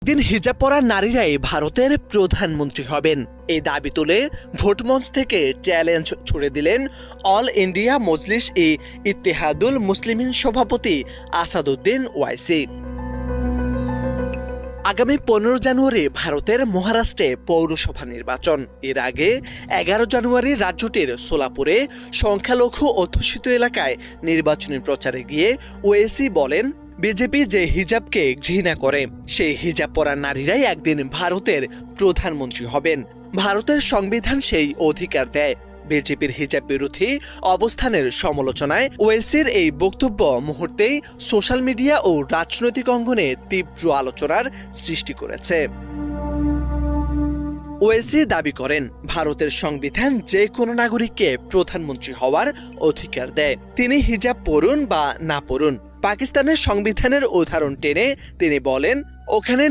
দিন হিজাব পরা নারীরাই ভারতের প্রধানমন্ত্রী হবেন এই দাবি তুলে ভোটমঞ্চ থেকে চ্যালেঞ্জ ছুড়ে দিলেন অল ইন্ডিয়া মজলিস ই ইত্তেহাদুল মুসলিমিন সভাপতি আসাদুদ্দিন ওয়াইসি। আগামী 15 জানুয়ারি ভারতের মহারাষ্ট্রে পৌরসভা নির্বাচন। এর আগে 11 জানুয়ারি রাজ্যটির সোলাপুরে সংখ্যালঘু অধ্যুষিত এলাকায় নির্বাচনী প্রচারে গিয়ে ওয়েসি বলেন, বিজেপি যে হিজাবকে ঘৃণা করে সেই হিজাব পরা নারীরাই একদিন ভারতের প্রধানমন্ত্রী হবেন। ভারতের সংবিধান সেই অধিকার দেয়। বিজেপির হিজাব বিরোধী অবস্থানের সমালোচনায় ওয়েসির এই বক্তব্য মুহূর্তেই সোশ্যাল মিডিয়া ও রাজনৈতিক অঙ্গনে তীব্র আলোচনার সৃষ্টি করেছে। ওয়েসি দাবি করেন, ভারতের সংবিধান যে কোনো নাগরিককে প্রধানমন্ত্রী হওয়ার অধিকার দেয়। তিনি হিজাব পরুন বা না পরুন। পাকিস্তানের সংবিধানের উদাহরণ টেনে তিনি বলেন, ওখানে